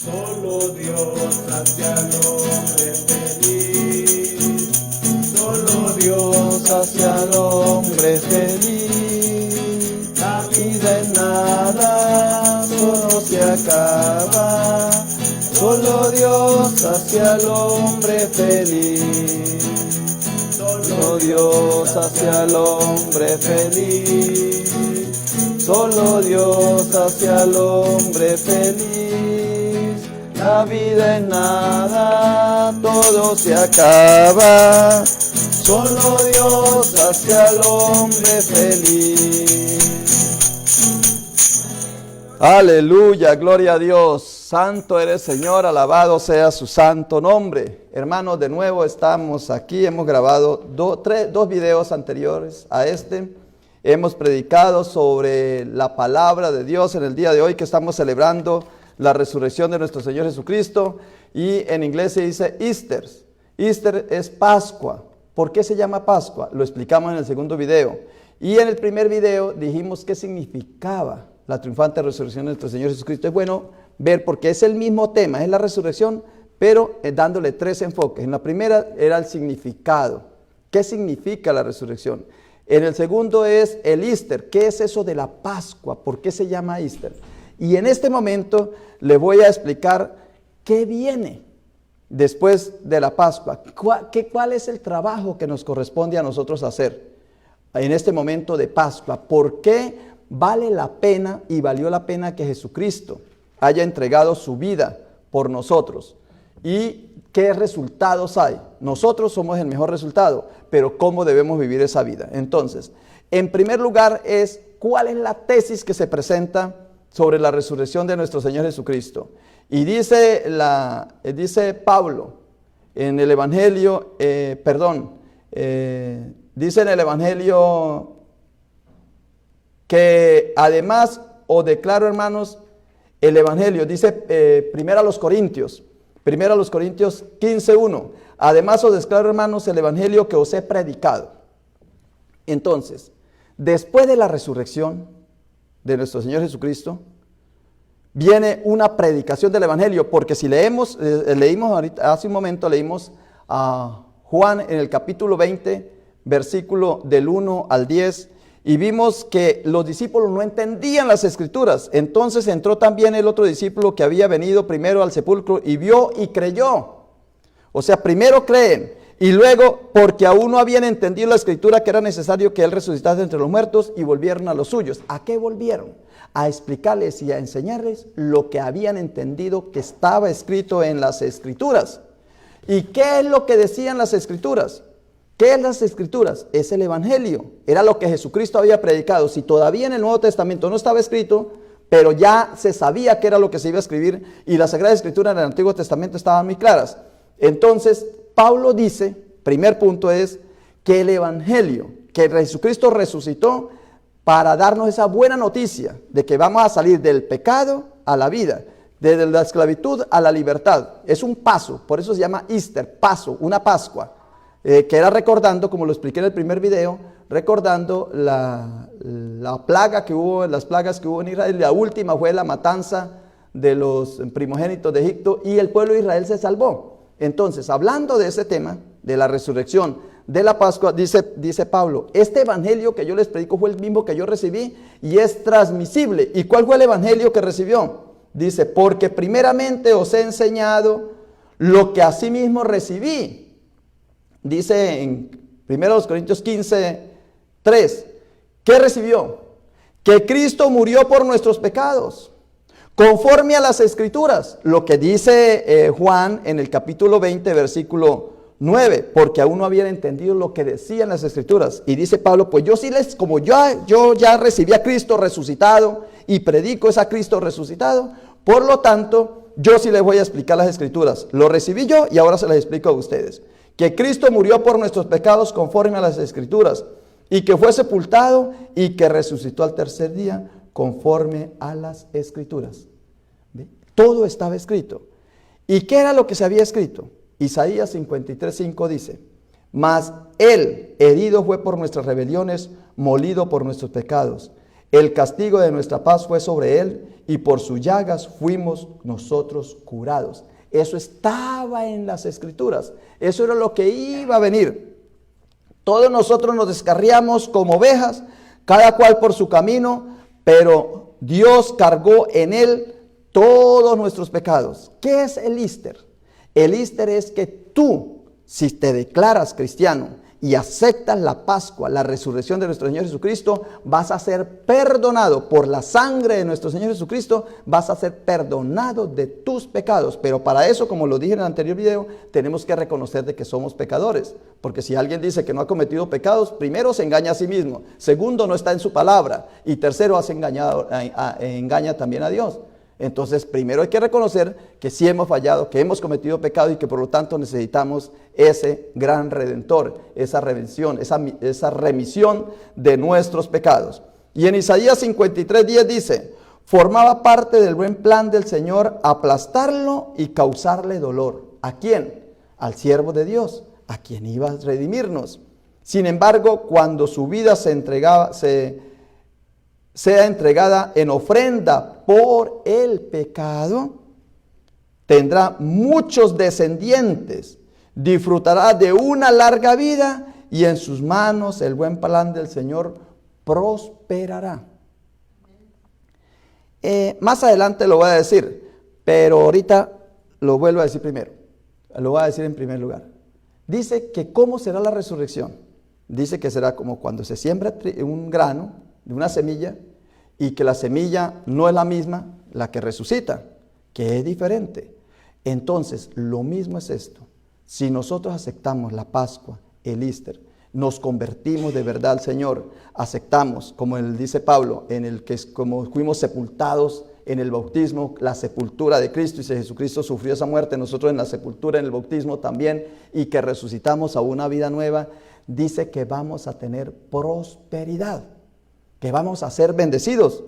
Solo Dios hace al hombre feliz. Solo Dios hace al hombre feliz. La vida es nada, solo se acaba. Solo Dios hace al hombre feliz. Solo Dios hace al hombre feliz. Solo Dios hace al hombre feliz. La vida es nada, todo se acaba. Solo Dios hace al hombre feliz. Aleluya, gloria a Dios. Santo eres, Señor, alabado sea su santo nombre. Hermanos, de nuevo estamos aquí, hemos grabado dos videos anteriores a este. Hemos predicado sobre la palabra de Dios en el día de hoy que estamos celebrando la resurrección de nuestro Señor Jesucristo. Y en inglés se dice Easter. Easter es Pascua. ¿Por qué se llama Pascua? Lo explicamos en el segundo video. Y en el primer video dijimos qué significaba la triunfante resurrección de nuestro Señor Jesucristo. Es bueno ver porque es el mismo tema, es la resurrección, pero dándole tres enfoques. En la primera era el significado. ¿Qué significa la resurrección? En el segundo es el Easter. ¿Qué es eso de la Pascua? ¿Por qué se llama Easter? Y en este momento le voy a explicar qué viene después de la Pascua. ¿Cuál es el trabajo que nos corresponde a nosotros hacer en este momento de Pascua? ¿Por qué vale la pena y valió la pena que Jesucristo haya entregado su vida por nosotros? ¿Y qué resultados hay? Nosotros somos el mejor resultado, pero ¿cómo debemos vivir esa vida? Entonces, en primer lugar es, ¿cuál es la tesis que se presenta sobre la resurrección de nuestro Señor Jesucristo? Y dice Pablo en el Evangelio, dice en el Evangelio que además, os declaro, hermanos, el Evangelio, dice primero a los Corintios 15:1. Además os declaro, hermanos, el Evangelio que os he predicado. Entonces, después de la resurrección de nuestro Señor Jesucristo, viene una predicación del Evangelio, porque si leímos ahorita, hace un momento leímos a Juan en el capítulo 20, versículo del 1 al 10, y vimos que los discípulos no entendían las Escrituras. Entonces entró también el otro discípulo que había venido primero al sepulcro y vio y creyó. O sea, primero creen y luego, porque aún no habían entendido la Escritura, que era necesario que Él resucitase entre los muertos, y volvieron a los suyos. ¿A qué volvieron? A explicarles y a enseñarles lo que habían entendido que estaba escrito en las Escrituras. ¿Y qué es lo que decían las Escrituras? ¿Qué es las Escrituras? Es el Evangelio. Era lo que Jesucristo había predicado. Si todavía en el Nuevo Testamento no estaba escrito, pero ya se sabía qué era lo que se iba a escribir, y las Sagradas Escrituras en el Antiguo Testamento estaban muy claras. Entonces, Pablo dice, primer punto es, que el Evangelio, que Jesucristo resucitó para darnos esa buena noticia de que vamos a salir del pecado a la vida, de la esclavitud a la libertad. Es un paso, por eso se llama Easter, paso, una Pascua. Que era recordando, como lo expliqué en el primer video, recordando las plagas que hubo en Israel. La última fue la matanza de los primogénitos de Egipto, y el pueblo de Israel se salvó. Entonces, hablando de ese tema, de la resurrección, de la Pascua, dice Pablo, este evangelio que yo les predico fue el mismo que yo recibí y es transmisible. ¿Y cuál fue el evangelio que recibió? Dice, porque primeramente os he enseñado lo que asimismo recibí. Dice en 1 Corintios 15:3, ¿qué recibió? Que Cristo murió por nuestros pecados, conforme a las Escrituras. Lo que dice Juan en el capítulo 20, versículo 9, porque aún no habían entendido lo que decían las Escrituras. Y dice Pablo, pues yo sí como yo ya recibí a Cristo resucitado y predico es a Cristo resucitado, por lo tanto, yo sí les voy a explicar las Escrituras. Lo recibí yo y ahora se las explico a ustedes. Que Cristo murió por nuestros pecados conforme a las Escrituras, y que fue sepultado y que resucitó al tercer día conforme a las Escrituras. ¿Ve? Todo estaba escrito. ¿Y qué era lo que se había escrito? Isaías 53:5 dice, mas Él herido fue por nuestras rebeliones, molido por nuestros pecados. El castigo de nuestra paz fue sobre él y por sus llagas fuimos nosotros curados. Eso estaba en las Escrituras. Eso era lo que iba a venir. Todos nosotros nos descarriamos como ovejas, cada cual por su camino, pero Dios cargó en él todos nuestros pecados. ¿Qué es el Easter? El Easter es que tú, si te declaras cristiano y aceptas la Pascua, la resurrección de nuestro Señor Jesucristo, vas a ser perdonado por la sangre de nuestro Señor Jesucristo, vas a ser perdonado de tus pecados. Pero para eso, como lo dije en el anterior video, tenemos que reconocer de que somos pecadores. Porque si alguien dice que no ha cometido pecados, primero se engaña a sí mismo, segundo no está en su palabra y tercero engaña también a Dios. Entonces, primero hay que reconocer que sí hemos fallado, que hemos cometido pecado y que por lo tanto necesitamos ese gran Redentor, esa redención, esa remisión de nuestros pecados. Y en Isaías 53:10 dice, formaba parte del buen plan del Señor aplastarlo y causarle dolor. ¿A quién? Al siervo de Dios, a quien iba a redimirnos. Sin embargo, cuando su vida sea entregada en ofrenda por el pecado, tendrá muchos descendientes, disfrutará de una larga vida y en sus manos el buen plan del Señor prosperará. Más adelante lo voy a decir, pero ahorita lo vuelvo a decir primero. Lo voy a decir en primer lugar. Dice que ¿cómo será la resurrección? Dice que será como cuando se siembra un grano de una semilla y que la semilla no es la misma la que resucita, que es diferente. Entonces, lo mismo es esto. Si nosotros aceptamos la Pascua, el Easter, nos convertimos de verdad al Señor, aceptamos, como él dice Pablo, en el que como fuimos sepultados en el bautismo, la sepultura de Cristo, y si Jesucristo sufrió esa muerte, nosotros en la sepultura, en el bautismo también, y que resucitamos a una vida nueva, dice que vamos a tener prosperidad, que vamos a ser bendecidos.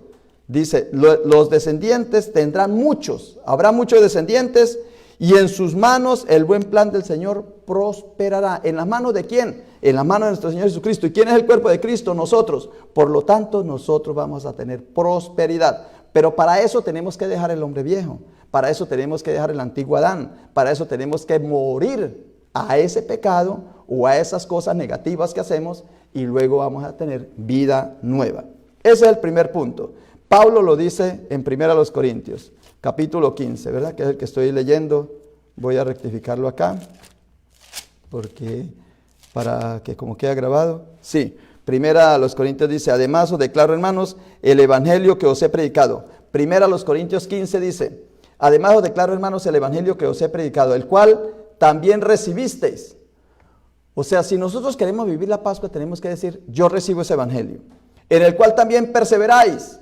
Dice, los descendientes tendrán muchos, habrá muchos descendientes, y en sus manos el buen plan del Señor prosperará. ¿En las manos de quién? En las manos de nuestro Señor Jesucristo. ¿Y quién es el cuerpo de Cristo? Nosotros. Por lo tanto, nosotros vamos a tener prosperidad. Pero para eso tenemos que dejar el hombre viejo. Para eso tenemos que dejar el antiguo Adán. Para eso tenemos que morir a ese pecado o a esas cosas negativas que hacemos y luego vamos a tener vida nueva. Ese es el primer punto. Pablo lo dice en 1 Corintios, capítulo 15, ¿verdad? Que es el que estoy leyendo. Voy a rectificarlo acá, porque para que como queda grabado. Sí, 1 Corintios dice, además os declaro, hermanos, el evangelio que os he predicado. 1 Corintios 15 dice, además os declaro, hermanos, el evangelio que os he predicado, el cual también recibisteis. O sea, si nosotros queremos vivir la Pascua, tenemos que decir, yo recibo ese evangelio, en el cual también perseveráis.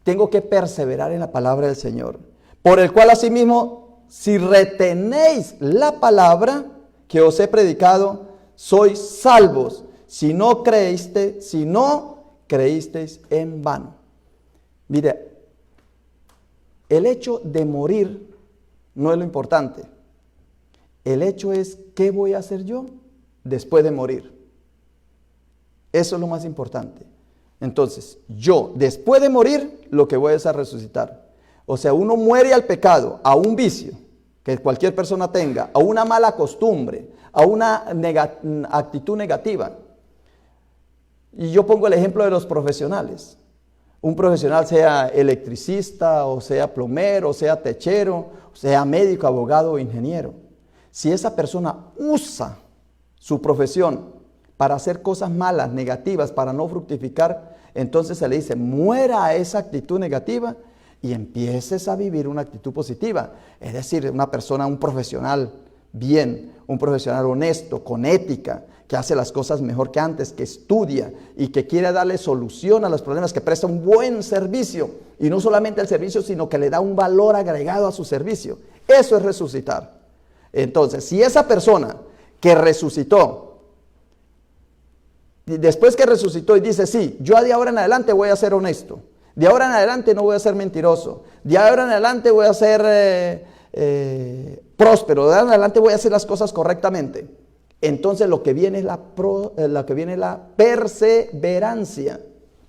Tengo que perseverar en la palabra del Señor, por el cual asimismo, si retenéis la palabra que os he predicado, sois salvos, si no creísteis en vano. Mire, el hecho de morir no es lo importante. El hecho es, ¿qué voy a hacer yo después de morir? Eso es lo más importante. Entonces, yo, después de morir, lo que voy es a resucitar. O sea, uno muere al pecado, a un vicio que cualquier persona tenga, a una mala costumbre, a una actitud negativa. Y yo pongo el ejemplo de los profesionales. Un profesional, sea electricista, o sea plomero, o sea techero, o sea médico, abogado o ingeniero. Si esa persona usa su profesión para hacer cosas malas, negativas, para no fructificar, entonces se le dice, muera a esa actitud negativa y empieces a vivir una actitud positiva. Es decir, una persona, un profesional bien, un profesional honesto, con ética, que hace las cosas mejor que antes, que estudia y que quiere darle solución a los problemas, que presta un buen servicio. Y no solamente el servicio, sino que le da un valor agregado a su servicio. Eso es resucitar. Entonces, si esa persona que resucitó, después que resucitó y dice, sí, yo de ahora en adelante voy a ser honesto, de ahora en adelante no voy a ser mentiroso, de ahora en adelante voy a ser próspero, de ahora en adelante voy a hacer las cosas correctamente, entonces lo que viene es la perseverancia.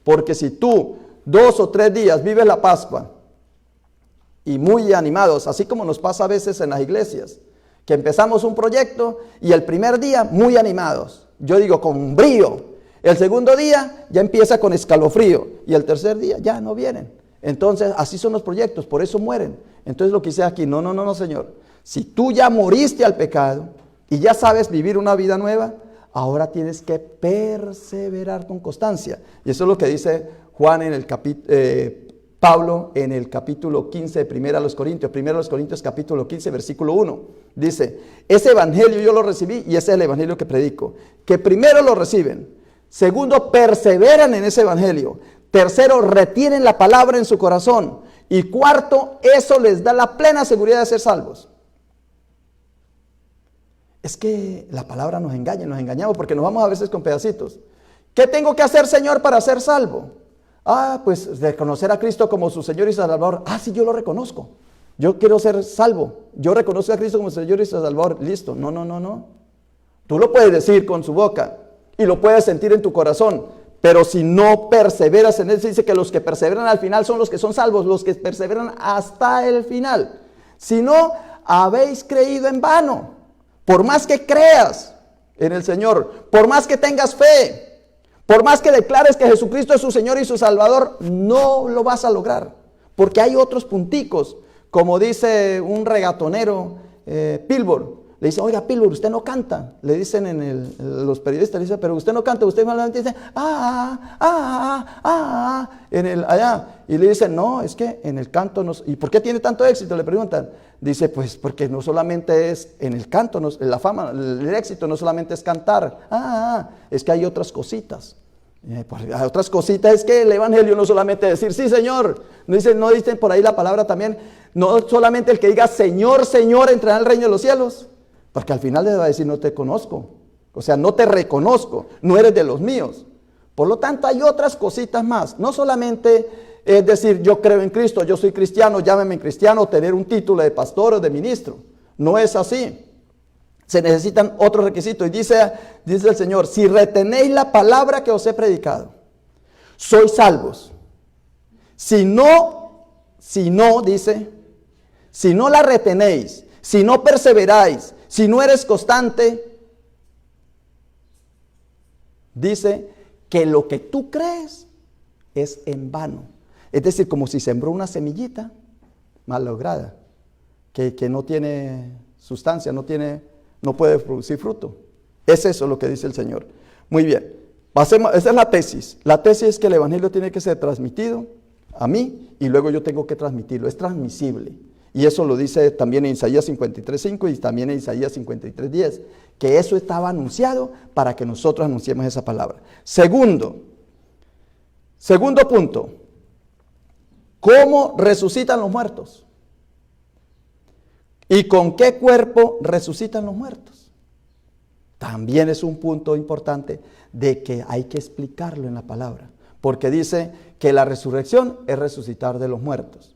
Porque si tú 2 o 3 días, vives la Pascua y muy animados, así como nos pasa a veces en las iglesias, que empezamos un proyecto y el primer día muy animados, yo digo con brío, el segundo día ya empieza con escalofrío y el tercer día ya no vienen. Entonces así son los proyectos, por eso mueren. Entonces lo que dice aquí, no, Señor, si tú ya moriste al pecado y ya sabes vivir una vida nueva, ahora tienes que perseverar con constancia. Y eso es lo que dice Juan en el Pablo en el capítulo 15 de 1 Corintios capítulo 15 versículo 1. Dice, ese evangelio yo lo recibí y ese es el evangelio que predico. Que primero lo reciben, segundo perseveran en ese evangelio, tercero retienen la palabra en su corazón y cuarto, eso les da la plena seguridad de ser salvos. Es que la palabra nos engaña, nos engañamos porque nos vamos a veces con pedacitos. ¿Qué tengo que hacer, Señor, para ser salvo? Pues reconocer a Cristo como su Señor y Salvador. Sí, yo lo reconozco. Yo quiero ser salvo. Yo reconozco a Cristo como Señor y Salvador. Listo. No. Tú lo puedes decir con su boca y lo puedes sentir en tu corazón. Pero si no perseveras en él, se dice que los que perseveran al final son los que son salvos, los que perseveran hasta el final. Si no, habéis creído en vano. Por más que creas en el Señor, por más que tengas fe, por más que declares que Jesucristo es su Señor y su Salvador, no lo vas a lograr. Porque hay otros punticos, como dice un regatonero, Pilbor. Le dice, oiga, Pilbur, usted no canta. Le dicen los periodistas, le dicen, pero usted no canta. Usted solamente dice, allá. Y le dicen, no, es que en el canto, ¿y por qué tiene tanto éxito? Le preguntan. Dice, pues porque no solamente es en el canto, la fama, el éxito no solamente es cantar. Es que hay otras cositas. Hay otras cositas, es que el evangelio no solamente decir, sí, Señor. No dicen por ahí la palabra también, no solamente el que diga, Señor, Señor, entrará al reino de los cielos. Porque al final le va a decir, no te conozco. O sea, no te reconozco, no eres de los míos. Por lo tanto, hay otras cositas más. No solamente es decir, yo creo en Cristo, yo soy cristiano, llámeme cristiano, tener un título de pastor o de ministro. No es así. Se necesitan otros requisitos. Y dice el Señor, si retenéis la palabra que os he predicado, sois salvos. Si no, dice, si no la retenéis, si no perseveráis, si no eres constante, dice que lo que tú crees es en vano. Es decir, como si sembró una semillita mal lograda, que no tiene sustancia, no puede producir fruto. Es eso lo que dice el Señor. Muy bien, esa es la tesis. La tesis es que el evangelio tiene que ser transmitido a mí y luego yo tengo que transmitirlo. Es transmisible. Y eso lo dice también en Isaías 53:5 y también en Isaías 53:10, que eso estaba anunciado para que nosotros anunciemos esa palabra. Segundo punto, ¿cómo resucitan los muertos? ¿Y con qué cuerpo resucitan los muertos? También es un punto importante de que hay que explicarlo en la palabra, porque dice que la resurrección es resucitar de los muertos.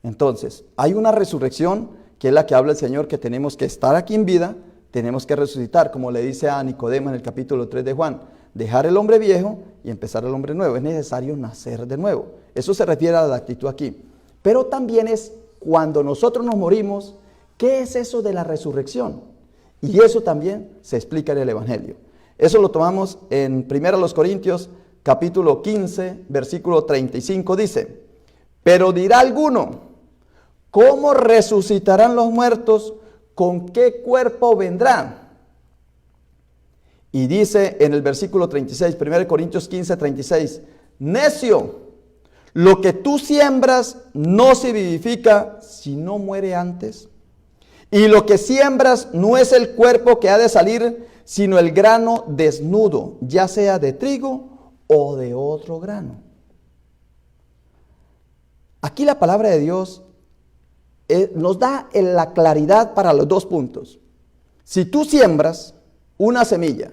Entonces, hay una resurrección que es la que habla el Señor, que tenemos que estar aquí en vida, tenemos que resucitar, como le dice a Nicodemo en el capítulo 3 de Juan, dejar el hombre viejo y empezar el hombre nuevo. Es necesario nacer de nuevo. Eso se refiere a la actitud aquí. Pero también es cuando nosotros nos morimos, ¿qué es eso de la resurrección? Y eso también se explica en el Evangelio. Eso lo tomamos en 1 Corintios capítulo 15, versículo 35, dice, pero dirá alguno, ¿cómo resucitarán los muertos? ¿Con qué cuerpo vendrán? Y dice en el versículo 36, 1 Corintios 15, 36, necio, lo que tú siembras no se vivifica si no muere antes. Y lo que siembras no es el cuerpo que ha de salir, sino el grano desnudo, ya sea de trigo o de otro grano. Aquí la palabra de Dios nos da la claridad para los dos puntos. Si tú siembras una semilla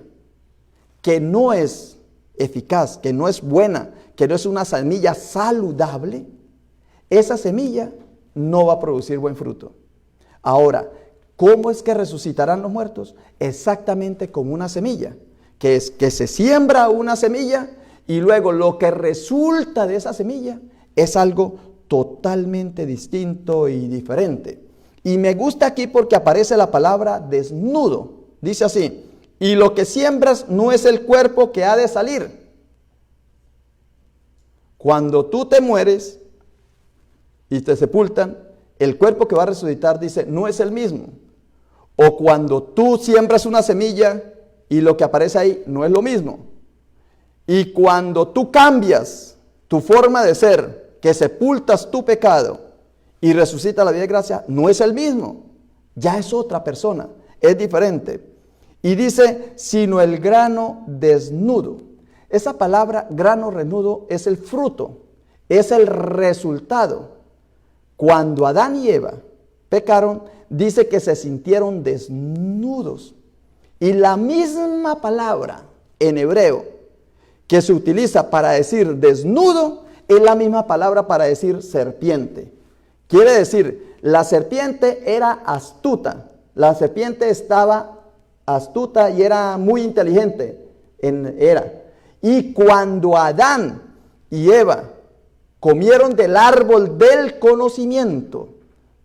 que no es eficaz, que no es buena, que no es una semilla saludable, esa semilla no va a producir buen fruto. Ahora, ¿cómo es que resucitarán los muertos? Exactamente como una semilla, que es que se siembra una semilla y luego lo que resulta de esa semilla es algo totalmente distinto y diferente. Y me gusta aquí porque aparece la palabra desnudo. Dice así: y lo que siembras no es el cuerpo que ha de salir. Cuando tú te mueres y te sepultan, el cuerpo que va a resucitar, dice, no es el mismo. O cuando tú siembras una semilla y lo que aparece ahí no es lo mismo. Y cuando tú cambias tu forma de ser, que sepultas tu pecado y resucita la vida de gracia, no es el mismo. Ya es otra persona, es diferente. Y dice, sino el grano desnudo. Esa palabra grano desnudo es el fruto, es el resultado. Cuando Adán y Eva pecaron, dice que se sintieron desnudos. Y la misma palabra en hebreo que se utiliza para decir desnudo es la misma palabra para decir serpiente. Quiere decir, la serpiente era astuta. La serpiente estaba astuta y era muy inteligente. Y cuando Adán y Eva comieron del árbol del conocimiento,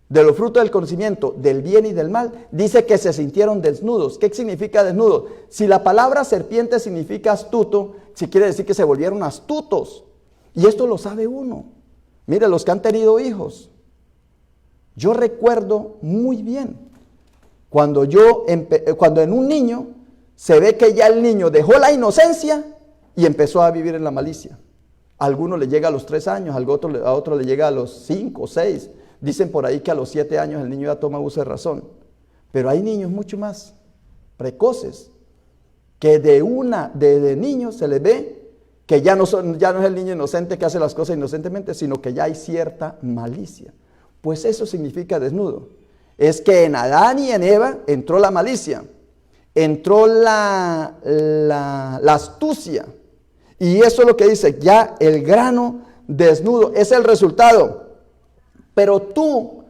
de los frutos del conocimiento, del bien y del mal, dice que se sintieron desnudos. ¿Qué significa desnudo? Si la palabra serpiente significa astuto, si quiere decir que se volvieron astutos. Y esto lo sabe uno. Mire, los que han tenido hijos. Yo recuerdo muy bien cuando en un niño se ve que ya el niño dejó la inocencia y empezó a vivir en la malicia. A alguno le llega a los 3 años, a otro le llega a los 5 o 6. Dicen por ahí que a los 7 años el niño ya toma uso de razón. Pero hay niños mucho más precoces que desde niños se les ve que ya no es el niño inocente que hace las cosas inocentemente, sino que ya hay cierta malicia. Pues eso significa desnudo. Es que en Adán y en Eva entró la malicia, entró la astucia. Y eso es lo que dice, ya el grano desnudo es el resultado. Pero tú,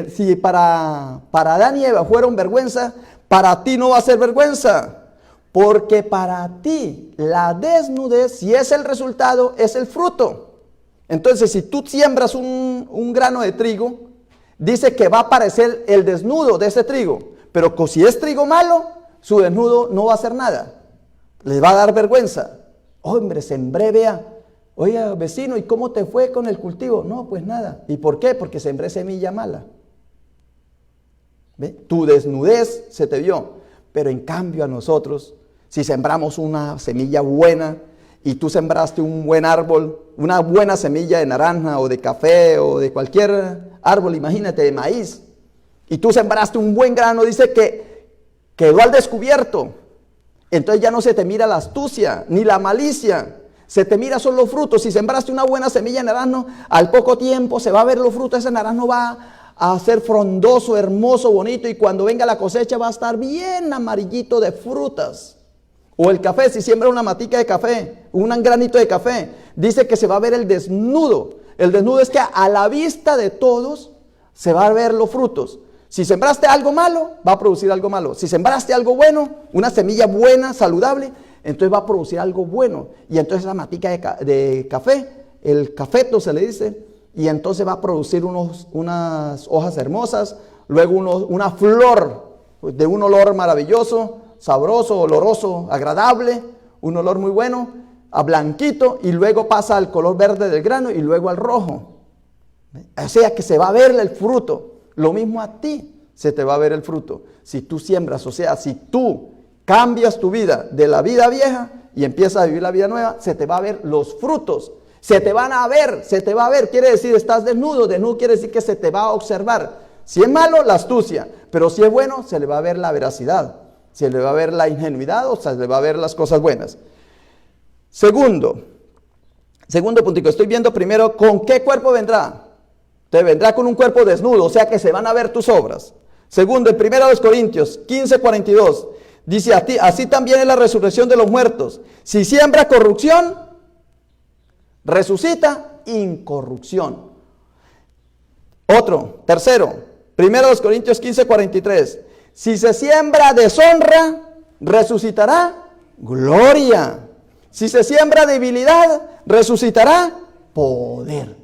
si para Adán y Eva fueron vergüenza, para ti no va a ser vergüenza. Porque para ti la desnudez, si es el resultado, es el fruto. Entonces, si tú siembras un grano de trigo, dice que va a aparecer el desnudo de ese trigo. Pero si es trigo malo, su desnudo no va a hacer nada. Les va a dar vergüenza. Hombre, sembré, vea. Oiga, vecino, ¿y cómo te fue con el cultivo? No, pues nada. ¿Y por qué? Porque sembré semilla mala. ¿Ve? Tu desnudez se te vio. Pero en cambio a nosotros, si sembramos una semilla buena y tú sembraste un buen árbol, una buena semilla de naranja o de café o de cualquier árbol, imagínate, de maíz, y tú sembraste un buen grano, dice que quedó al descubierto. Entonces ya no se te mira la astucia ni la malicia, se te mira solo los frutos. Si sembraste una buena semilla de naranjo, al poco tiempo se va a ver los frutos, ese naranjo va a ser frondoso, hermoso, bonito, y cuando venga la cosecha va a estar bien amarillito de frutas. O el café, si siembra una matica de café, un granito de café, dice que se va a ver el desnudo. El desnudo es que a la vista de todos se va a ver los frutos. Si sembraste algo malo, va a producir algo malo. Si sembraste algo bueno, una semilla buena, saludable, entonces va a producir algo bueno. Y entonces la matica de café, el cafeto se le dice, y entonces va a producir unas hojas hermosas, luego una flor de un olor maravilloso, sabroso, oloroso, agradable, un olor muy bueno, a blanquito, y luego pasa al color verde del grano y luego al rojo. O sea que se va a ver el fruto. Lo mismo a ti se te va a ver el fruto. Si tú siembras, o sea, si tú cambias tu vida de la vida vieja y empiezas a vivir la vida nueva, se te va a ver los frutos. Se te van a ver, se te va a ver. Quiere decir, estás desnudo. Desnudo quiere decir que se te va a observar. Si es malo, la astucia. Pero si es bueno, se le va a ver la veracidad. Se le va a ver la ingenuidad, o se le va a ver las cosas buenas. Segundo puntico. Estoy viendo primero con qué cuerpo vendrá. Te vendrá con un cuerpo desnudo, o sea que se van a ver tus obras. Segundo, en 1 Corintios 15:42, dice así también es la resurrección de los muertos. Si siembra corrupción, resucita incorrupción. Tercero, 1 Corintios 15:43, si se siembra deshonra, resucitará gloria. Si se siembra debilidad, resucitará poder.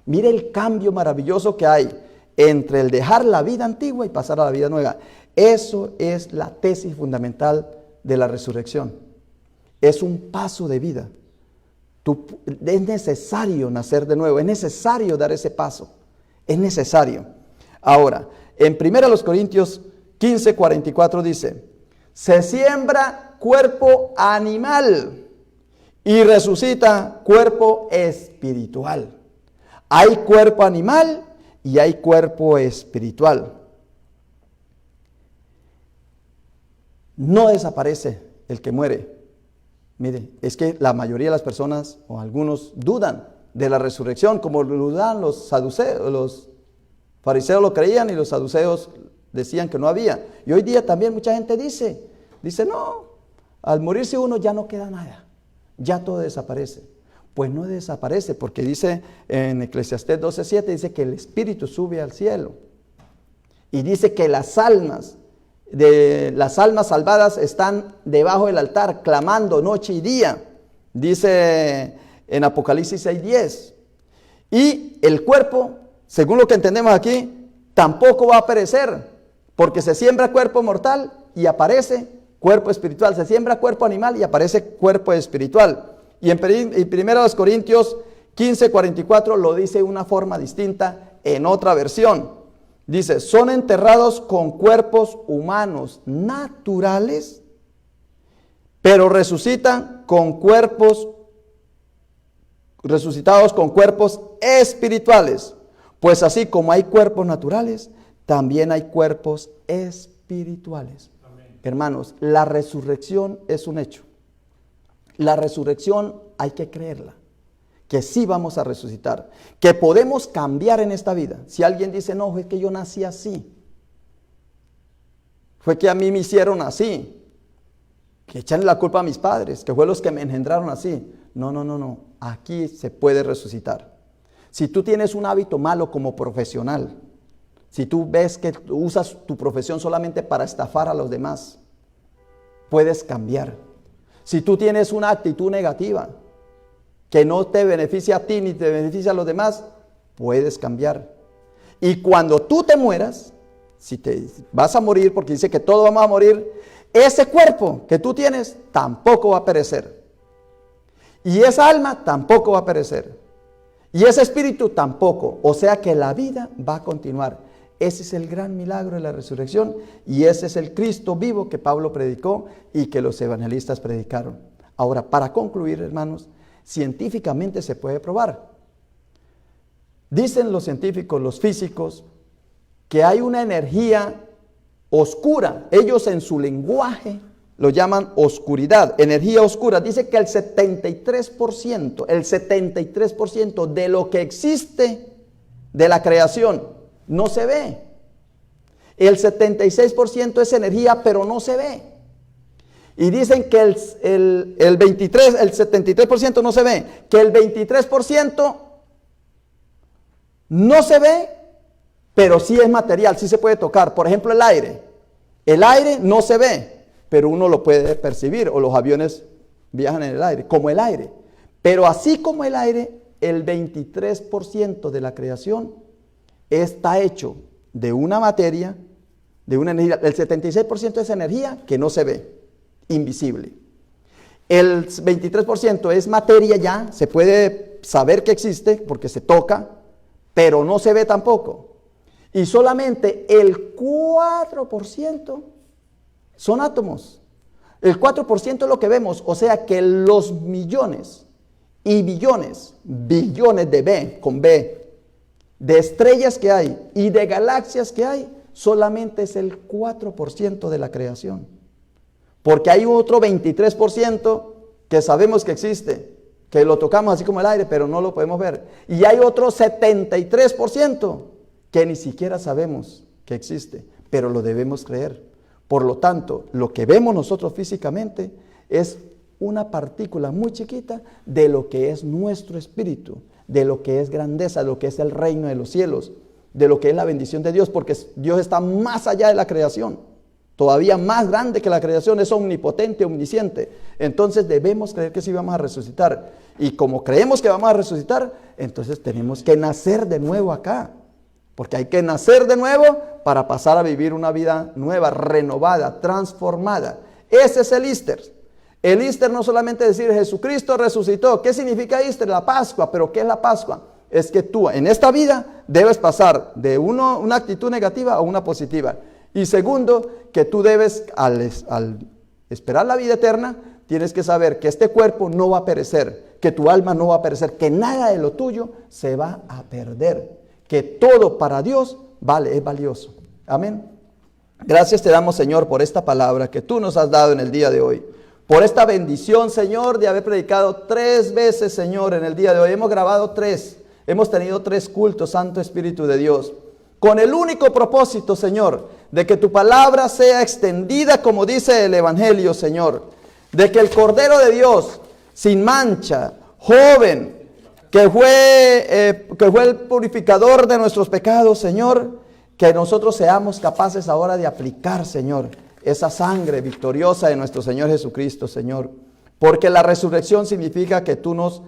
Mire el cambio maravilloso que hay entre el dejar la vida antigua y pasar a la vida nueva. Eso es la tesis fundamental de la resurrección. Es un paso de vida. Es necesario nacer de nuevo, es necesario dar ese paso, es necesario. Ahora, en 1 Corintios 15:44 dice, se siembra cuerpo animal y resucita cuerpo espiritual. Hay cuerpo animal y hay cuerpo espiritual. No desaparece el que muere. Mire, es que la mayoría de las personas o algunos dudan de la resurrección, como lo dudan los saduceos, los fariseos lo creían y los saduceos decían que no había. Y hoy día también mucha gente dice no, al morirse uno ya no queda nada, ya todo desaparece. Pues no desaparece, porque dice en Eclesiastés 12:7, dice que el espíritu sube al cielo. Y dice que las almas salvadas están debajo del altar, clamando noche y día. Dice en Apocalipsis 6:10. Y el cuerpo, según lo que entendemos aquí, tampoco va a perecer, porque se siembra cuerpo mortal y aparece cuerpo espiritual. Se siembra cuerpo animal y aparece cuerpo espiritual. Y en 1 Corintios 15:44 lo dice de una forma distinta en otra versión. Dice, son enterrados con cuerpos humanos naturales, pero resucitados con cuerpos espirituales. Pues así como hay cuerpos naturales, también hay cuerpos espirituales. Amén. Hermanos, la resurrección es un hecho. La resurrección hay que creerla, que sí vamos a resucitar, que podemos cambiar en esta vida. Si alguien dice, no, es que yo nací así, fue que a mí me hicieron así, que echarle la culpa a mis padres, que fue los que me engendraron así. No, aquí se puede resucitar. Si tú tienes un hábito malo como profesional, si tú ves que usas tu profesión solamente para estafar a los demás, puedes cambiar. Si tú tienes una actitud negativa que no te beneficia a ti ni te beneficia a los demás, puedes cambiar. Y cuando tú te mueras, si te vas a morir, porque dice que todos vamos a morir, ese cuerpo que tú tienes tampoco va a perecer. Y esa alma tampoco va a perecer. Y ese espíritu tampoco. O sea que la vida va a continuar. Ese es el gran milagro de la resurrección y ese es el Cristo vivo que Pablo predicó y que los evangelistas predicaron. Ahora, para concluir, hermanos, científicamente se puede probar. Dicen los científicos, los físicos, que hay una energía oscura. Ellos en su lenguaje lo llaman oscuridad, energía oscura. Dice que el 73% de lo que existe de la creación no se ve. El 76% es energía, pero no se ve. Y dicen que el 73% no se ve, que el 23% no se ve, pero sí es material, sí se puede tocar. Por ejemplo, el aire. El aire no se ve, pero uno lo puede percibir, o los aviones viajan en el aire, como el aire. Pero así como el aire, el 23% de la creación está hecho de una materia, de una energía. El 76% es energía que no se ve, invisible. El 23% es materia ya, se puede saber que existe porque se toca, pero no se ve tampoco. Y solamente el 4% son átomos. El 4% es lo que vemos, o sea que los millones y billones de B, con B, de estrellas que hay y de galaxias que hay, solamente es el 4% de la creación. Porque hay otro 23% que sabemos que existe, que lo tocamos así como el aire, pero no lo podemos ver. Y hay otro 73% que ni siquiera sabemos que existe, pero lo debemos creer. Por lo tanto, lo que vemos nosotros físicamente es una partícula muy chiquita de lo que es nuestro espíritu, de lo que es grandeza, de lo que es el reino de los cielos, de lo que es la bendición de Dios, porque Dios está más allá de la creación. todavía más grande que la creación, es omnipotente, omnisciente. Entonces debemos creer que sí vamos a resucitar. Y como creemos que vamos a resucitar, entonces tenemos que nacer de nuevo acá. Porque hay que nacer de nuevo para pasar a vivir una vida nueva, renovada, transformada. Ese es el Easter. El Easter no solamente decir Jesucristo resucitó. ¿Qué significa Easter? La Pascua. ¿Pero qué es la Pascua? Es que tú en esta vida debes pasar de una actitud negativa a una positiva. Y segundo, que tú debes, al esperar la vida eterna, tienes que saber que este cuerpo no va a perecer, que tu alma no va a perecer, que nada de lo tuyo se va a perder, que todo para Dios es valioso. Amén. Gracias te damos, Señor, por esta palabra que tú nos has dado en el día de hoy. Por esta bendición, Señor, de haber predicado 3 veces, Señor, en el día de hoy. Hemos grabado 3. Hemos tenido 3 cultos, Santo Espíritu de Dios. Con el único propósito, Señor, de que tu palabra sea extendida como dice el Evangelio, Señor. De que el Cordero de Dios, sin mancha, joven, que fue el purificador de nuestros pecados, Señor, que nosotros seamos capaces ahora de aplicar, Señor, esa sangre victoriosa de nuestro Señor Jesucristo, Señor. Porque la resurrección significa que tú nos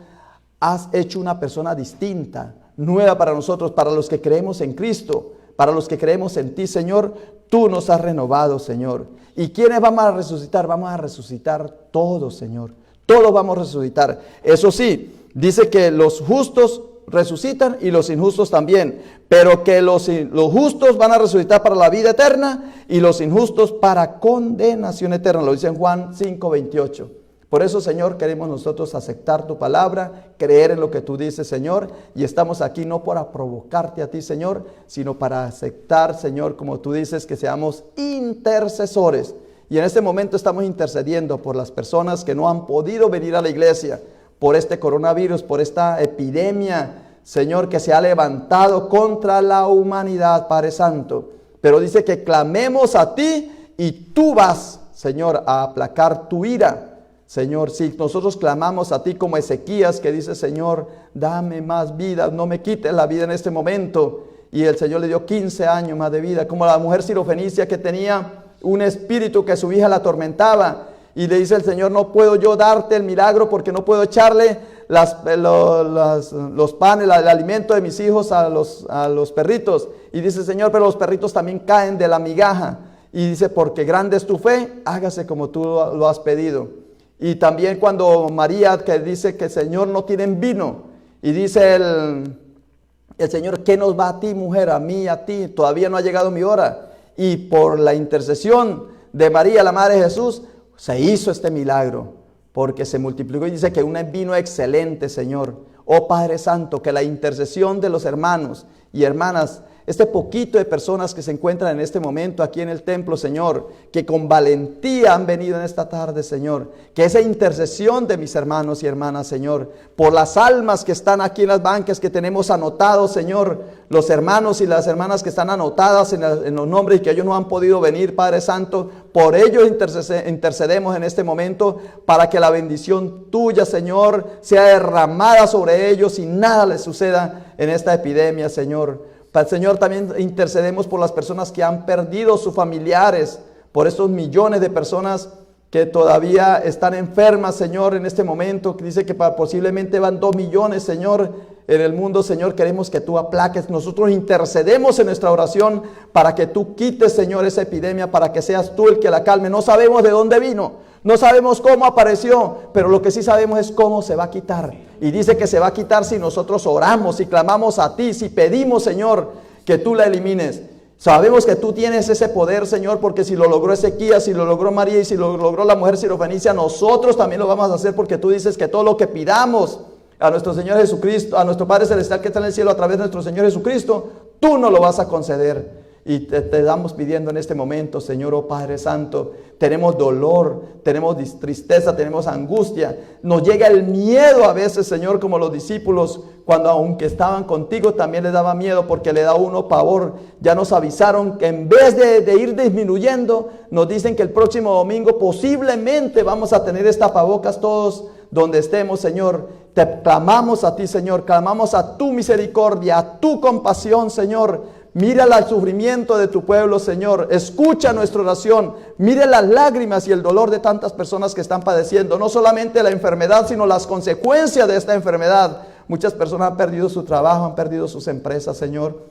has hecho una persona distinta, nueva para nosotros, para los que creemos en Cristo, para los que creemos en ti, Señor. Tú nos has renovado, Señor. ¿Y quiénes vamos a resucitar? Vamos a resucitar todos, Señor. Todos vamos a resucitar. Eso sí, dice que los justos resucitan y los injustos también, pero que los justos van a resucitar para la vida eterna y los injustos para condenación eterna. Lo dice en Juan 5:28. Por eso, Señor, queremos nosotros aceptar tu palabra, creer en lo que tú dices, Señor, y estamos aquí no para provocarte a ti, Señor, sino para aceptar, Señor, como tú dices, que seamos intercesores. Y en este momento estamos intercediendo por las personas que no han podido venir a la iglesia, por este coronavirus, por esta epidemia, Señor, que se ha levantado contra la humanidad, Padre Santo. Pero dice que clamemos a ti y tú vas, Señor, a aplacar tu ira. Señor, si nosotros clamamos a ti como Ezequías, que dice, Señor, dame más vida, no me quites la vida en este momento. Y el Señor le dio 15 años más de vida, como la mujer sirofenicia que tenía un espíritu que su hija la atormentaba. Y le dice el Señor, no puedo yo darte el milagro porque no puedo echarle los panes, el alimento de mis hijos a los perritos. Y dice, Señor, pero los perritos también caen de la migaja. Y dice, porque grande es tu fe, hágase como tú lo has pedido. Y también cuando María, que dice que el Señor no tienen vino, y dice el Señor, ¿qué nos va a ti, mujer? A mí, a ti, todavía no ha llegado mi hora. Y por la intercesión de María, la Madre de Jesús, se hizo este milagro, porque se multiplicó y dice que un vino excelente, Señor. Oh Padre Santo, que la intercesión de los hermanos y hermanas, este poquito de personas que se encuentran en este momento aquí en el templo, Señor, que con valentía han venido en esta tarde, Señor, que esa intercesión de mis hermanos y hermanas, Señor, por las almas que están aquí en las bancas que tenemos anotados, Señor, los hermanos y las hermanas que están anotadas en los nombres y que ellos no han podido venir, Padre Santo, por ellos intercedemos en este momento para que la bendición tuya, Señor, sea derramada sobre ellos y nada les suceda en esta epidemia, Señor. Señor, también intercedemos por las personas que han perdido sus familiares, por estos millones de personas que todavía están enfermas, Señor, en este momento, que dice que posiblemente van 2 millones, Señor, en el mundo, Señor, queremos que tú aplaques. Nosotros intercedemos en nuestra oración para que tú quites, Señor, esa epidemia, para que seas tú el que la calme. No sabemos de dónde vino, no sabemos cómo apareció, pero lo que sí sabemos es cómo se va a quitar. Y dice que se va a quitar si nosotros oramos, si clamamos a ti, si pedimos, Señor, que tú la elimines. Sabemos que tú tienes ese poder, Señor, porque si lo logró Ezequías, si lo logró María y si lo logró la mujer sirofenicia, nosotros también lo vamos a hacer, porque tú dices que todo lo que pidamos a nuestro Señor Jesucristo, a nuestro Padre Celestial que está en el cielo a través de nuestro Señor Jesucristo, tú nos lo vas a conceder. Y te damos pidiendo en este momento, Señor, oh Padre Santo, tenemos dolor, tenemos tristeza, tenemos angustia, nos llega el miedo a veces, Señor, como los discípulos, cuando aunque estaban contigo también les daba miedo porque le da uno pavor. Ya nos avisaron que en vez de ir disminuyendo, nos dicen que el próximo domingo posiblemente vamos a tener esta tapabocas todos donde estemos, Señor. Te clamamos a ti, Señor, clamamos a tu misericordia, a tu compasión, Señor, Mira el sufrimiento de tu pueblo, Señor. Escucha nuestra oración. Mire las lágrimas y el dolor de tantas personas que están padeciendo. No solamente la enfermedad, sino las consecuencias de esta enfermedad. Muchas personas han perdido su trabajo, han perdido sus empresas, Señor.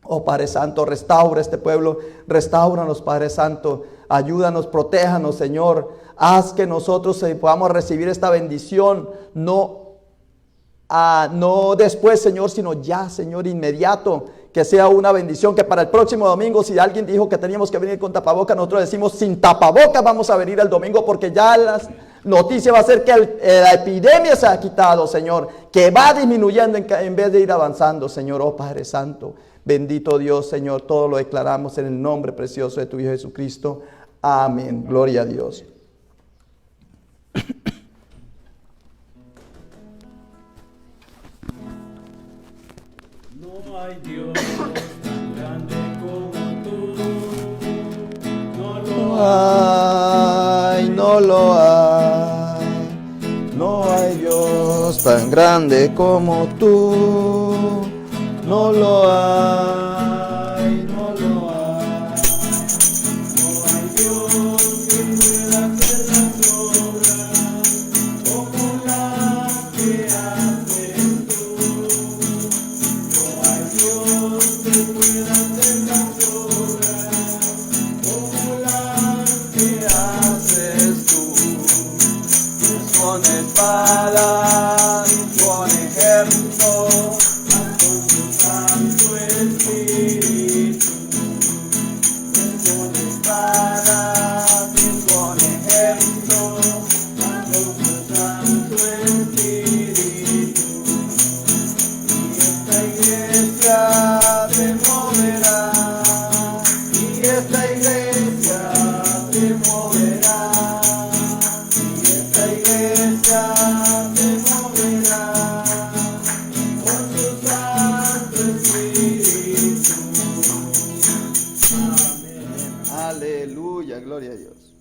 Oh Padre Santo, restaura este pueblo. Restáuranos, Padre Santo. Ayúdanos, protéjanos, Señor. Haz que nosotros podamos recibir esta bendición. No después, Señor, sino ya, Señor, inmediato. Que sea una bendición, que para el próximo domingo, si alguien dijo que teníamos que venir con tapabocas, nosotros decimos sin tapabocas vamos a venir el domingo, porque ya las noticias va a ser que la epidemia se ha quitado, Señor, que va disminuyendo en vez de ir avanzando, Señor. Oh Padre Santo, bendito Dios, Señor, todo lo declaramos en el nombre precioso de tu Hijo Jesucristo. Amén. Gloria a Dios. No hay Dios tan grande como tú. No lo hay. No hay Dios tan grande como tú. No lo hay. No lo hay. No hay Dios que pueda hacer las obras como las que haces tú. No hay Dios que pueda hacer las obras como las que haces tú. Dios con espada y con ejército, con su Santo Espíritu. Dios con espada y con ejército, con su Santo Espíritu. Y esta iglesia te moverá, y esta iglesia te moverá, y esta iglesia te moverá con su Santo Espíritu. Amén. Aleluya, gloria a Dios.